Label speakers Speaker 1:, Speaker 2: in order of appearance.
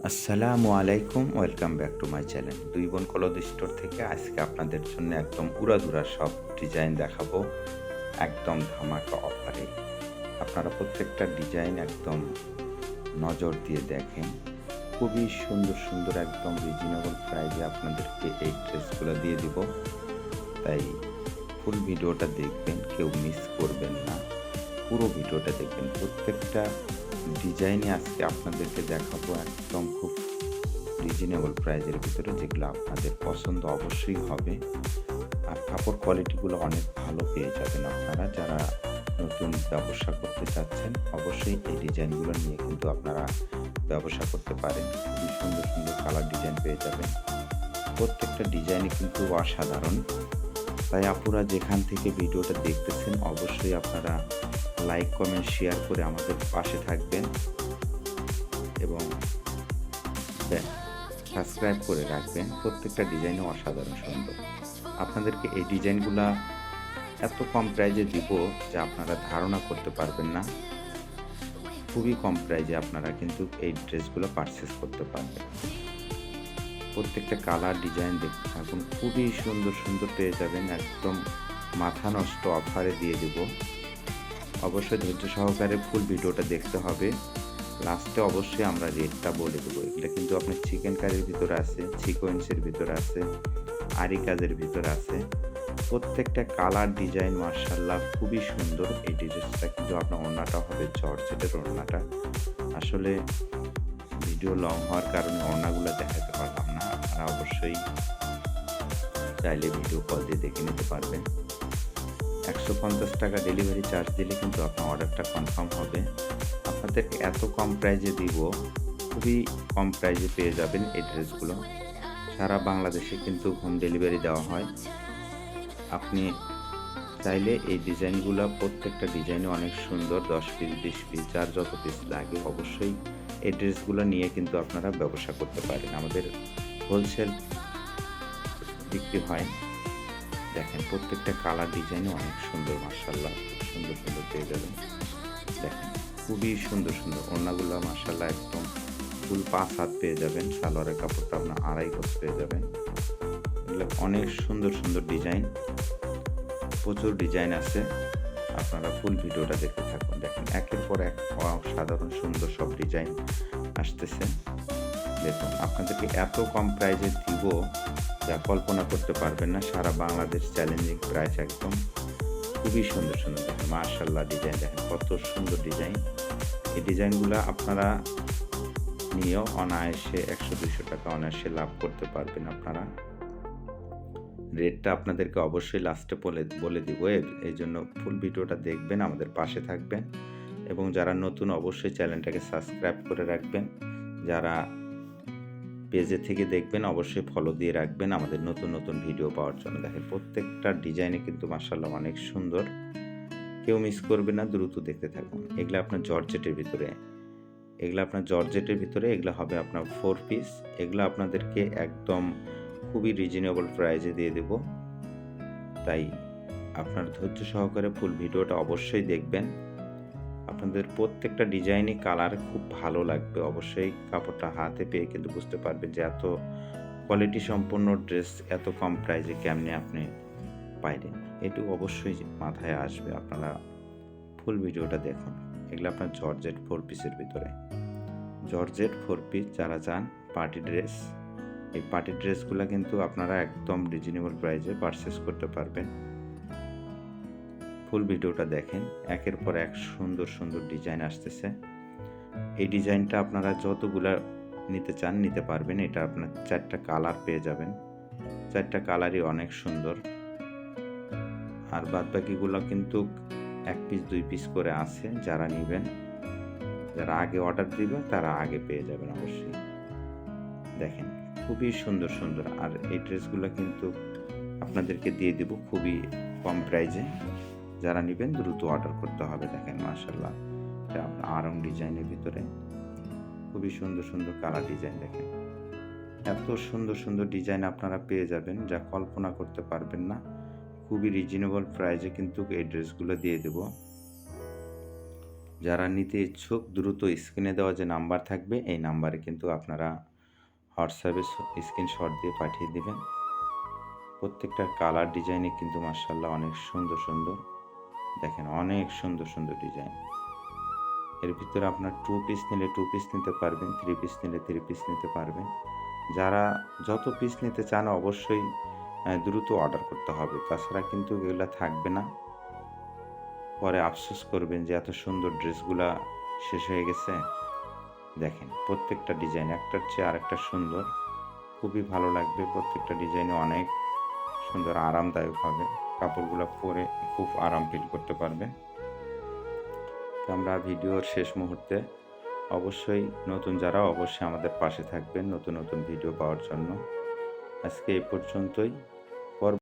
Speaker 1: আসসালামু আলাইকুম, welcome back to my channel. দুই বোন ক্লথ স্টোর থেকে আজকে আপনাদের জন্য একদম উড়াধুরা সব ডিজাইন দেখাবো, একদম ধামাকা অফারে। আপনারা প্রত্যেকটা ডিজাইন একদম নজর দিয়ে দেখেন। খুবই সুন্দর সুন্দর একদম রিজনেবল প্রাইসে আপনাদেরকে এই ড্রেসগুলো দিয়ে দিব। তাই ফুল ভিডিওটা দেখবেন, কেউ মিস করবেন না। পুরো ভিডিওটা দেখবেন। প্রত্যেকটা ডিজাইনই আজকে আপনাদেরকে দেখাবো একদম খুব রিজনেবল প্রাইজের ভিতরে, যেগুলো আপনাদের পছন্দ অবশ্যই হবে। আর কাপড় কোয়ালিটিগুলো অনেক ভালো পেয়ে যাবেন। আপনারা যারা নতুন ব্যবসা করতে চাচ্ছেন অবশ্যই এই ডিজাইনগুলো নিয়ে কিন্তু আপনারা ব্যবসা করতে পারেন। খুবই সুন্দর সুন্দর কালার ডিজাইন পেয়ে যাবেন। প্রত্যেকটা ডিজাইনই কিন্তু অসাধারণ। তাই আপুরা যেখান থেকে ভিডিওটা দেখতেছেন অবশ্যই আপনারা লাইক, কমেন্ট, শেয়ার করে আমাদের পাশে থাকবেন এবং সাবস্ক্রাইব করে রাখবেন। প্রত্যেকটা ডিজাইনও অসাধারণ সুন্দর। আপনাদেরকে এই ডিজাইনগুলা এত কম প্রাইজে দিব যে আপনারা ধারণা করতে পারবেন না। খুবই কম প্রাইজে আপনারা কিন্তু এই ড্রেসগুলো পারচেস করতে পারবেন। প্রত্যেকটা কালার ডিজাইন দেখতে থাকুন, খুবই সুন্দর সুন্দর পেয়ে যাবেন। একদম মাথা নষ্ট অফারে দিয়ে দেব। অবশ্যই ধৈর্য সহকারে ফুল ভিডিওটা দেখতে হবে। লাস্টে অবশ্যই আমরা রেটটা বলে দেবো। এগুলো কিন্তু আপনার চিকেন কারির ভিতরে আছে, সিকোয়েন্সের ভিতরে আছে, আরি কাজের ভিতরে আছে। প্রত্যেকটা কালার ডিজাইন মাশাআল্লাহ খুবই সুন্দর। এই ড্রেসটা কিন্তু আপনার ওড়নাটা হবে জর্জেটের ওড়নাটা। আসলে ভিডিও লং হওয়ার কারণে ওড়নাগুলো দেখাতে পারলাম না। আপনারা অবশ্যই চাইলে ভিডিও কল দিয়ে দেখে নিতে পারবেন। 150 টাকা ডেলিভারি চার্জ দিলে কিন্তু আপনার অর্ডারটা কনফার্ম হবে। আপনাদেরকে এত কম প্রাইজে দিব, খুবই কম প্রাইজে পেয়ে যাবেন এই ড্রেসগুলো। সারা বাংলাদেশে কিন্তু হোম ডেলিভারি দেওয়া হয়। আপনি চাইলে এই ডিজাইনগুলো, প্রত্যেকটা ডিজাইনে অনেক সুন্দর। 10 পিস, 20 পিস, যার যত পিস লাগে অবশ্যই এই ড্রেসগুলো নিয়ে কিন্তু আপনারা ব্যবসা করতে পারেন। আমাদের হোলসেল বিক্রি হয়। দেখেন প্রত্যেকটা কালার ডিজাইনও অনেক সুন্দর মাশাআল্লাহ, খুব সুন্দর সুন্দর পেয়ে যাবেন। দেখেন খুবই সুন্দর সুন্দর ওড়নাগুলো মাশাআল্লাহ একদম ফুল 5 হাত পেয়ে যাবেন। সালোয়ারের কাপড়টা আপনার 2.5 গজ পেয়ে যাবেন। এগুলো অনেক সুন্দর সুন্দর ডিজাইন, প্রচুর ডিজাইন আছে। আপনারা ফুল ভিডিওটা দেখতে থাকুন। দেখেন একের পর এক অসাধারণ সুন্দর সব ডিজাইন আসতেছে। দেখুন আপনাদেরকে এত কম প্রাইজে দিব যা কল্পনা করতে পারবেন না। সারা বাংলাদেশ চ্যালেঞ্জিং প্রাইস একদম। খুবই সুন্দর সুন্দর দেখেন মাশাআল্লাহ ডিজাইন। দেখেন কত সুন্দর ডিজাইন। এই ডিজাইনগুলো আপনারা নিয়েও অনায়াসে 100-200 টাকা অনায়াসে লাভ করতে পারবেন। আপনারা রেটটা আপনাদেরকে অবশ্যই লাস্টে বলে দিব। এই জন্য ফুল ভিডিওটা দেখবেন, আমাদের পাশে থাকবেন এবং যারা নতুন অবশ্যই চ্যানেলটাকে সাবস্ক্রাইব করে রাখবেন। যারা পেজে থেকে দেখবেন অবশ্যই ফলো দিয়ে রাখবেন আমাদের নতুন নতুন ভিডিও পাওয়ার জন্য। দেখেন প্রত্যেকটা ডিজাইনে কিন্তু মাশাআল্লাহ অনেক সুন্দর। কেউ মিস করবে না, দ্রুত দেখতে থাকুন। এগুলো আপনার জর্জেটের ভিতরে, এগুলো হবে আপনার 4 পিস। এগুলো আপনাদেরকে একদম খুবই রিজনেবল প্রাইসে দিয়ে দেব। তাই আপনার ধৈর্য সহকারে ফুল ভিডিওটা অবশ্যই দেখবেন। আপনাদের প্রত্যেকটা ডিজাইনই কালার খুব ভালো লাগবে। অবশ্যই কাপড়টা হাতে পেয়ে কিন্তু বুঝতে পারবেন যে এত কোয়ালিটি সম্পন্ন ড্রেস এত কম প্রাইসে কেমনে আপনি পাইলেন। এটুকু অবশ্যই মাথায় আসবে। আপনারা ফুল ভিডিওটা দেখুন। এগুলো আপনার জর্জেট 4 পিসের ভিতরে, জর্জেট 4 পিস যারা চান পার্টি ড্রেস, এই পার্টি ড্রেসগুলো কিন্তু আপনারা একদম রিজনেবল প্রাইসে পারচেস করতে পারবেন। ফুল ভিডিওটা দেখেন। একের পর এক সুন্দর সুন্দর ডিজাইন আসতেছে। এই ডিজাইনটা আপনারা যতগুলা নিতে চান নিতে পারবেন। এটা আপনার 4টা কালার পেয়ে যাবেন। 4টা কালারই অনেক সুন্দর। আর বাদবাকিগুলো কিন্তু 1 পিস 2 পিস করে আছে। যারা নেবেন, যারা আগে অর্ডার দিবেন তারা আগে পেয়ে যাবেন অবশ্যই। দেখেন খুবই সুন্দর সুন্দর। আর এই ড্রেসগুলো কিন্তু আপনাদেরকে দিয়ে দিব খুবই কম প্রাইজে। যারা নেবেন দ্রুত অর্ডার করতে হবে। দেখেন মাশাআল্লাহ এটা আপনার আরং ডিজাইনের ভিতরে খুবই সুন্দর সুন্দর কালার ডিজাইন। দেখেন এত সুন্দর সুন্দর ডিজাইন আপনারা পেয়ে যাবেন যা কল্পনা করতে পারবেন না। খুবই রিজনেবল প্রাইসে কিন্তু এই ড্রেসগুলো দিয়ে দেব। যারা নিতে ইচ্ছুক দ্রুত স্ক্রিনে দেওয়া যে নাম্বার থাকবে এই নাম্বারে কিন্তু আপনারা হোয়াটসঅ্যাপে স্ক্রিনশট দিয়ে পাঠিয়ে দিবেন। প্রত্যেকটার কালার ডিজাইনে কিন্তু মাশাআল্লাহ অনেক সুন্দর, সুন্দর। দেখেন অনেক সুন্দর, সুন্দর ডিজাইন। এর ভিতরে আপনার 2 পিস নিলে 2 পিস নিতে পারবেন, 3 পিস নিলে 3 পিস নিতে পারবেন। যারা যত পিস নিতে চান অবশ্যই দ্রুত অর্ডার করতে হবে। তাছাড়া কিন্তু এগুলা থাকবে না। পরে আফসোস করবেন যে এত সুন্দর ড্রেসগুলা শেষ হয়ে গেছে। দেখেন প্রত্যেকটা ডিজাইন একটার চেয়ে আরেকটা সুন্দর। খুবই ভালো লাগবে। প্রত্যেকটা ডিজাইনে অনেক সুন্দর আরামদায়ক হবে। কাপড়গুলা পরে খুব আরাম ফিল করতে পারবেন। তো আমরা ভিডিওর শেষ মুহূর্তে অবশ্যই নতুন যারা অবশ্যই আমাদের পাশে থাকবেন নতুন, নতুন ভিডিও পাওয়ার জন্য। আজকে এই পর্যন্তই।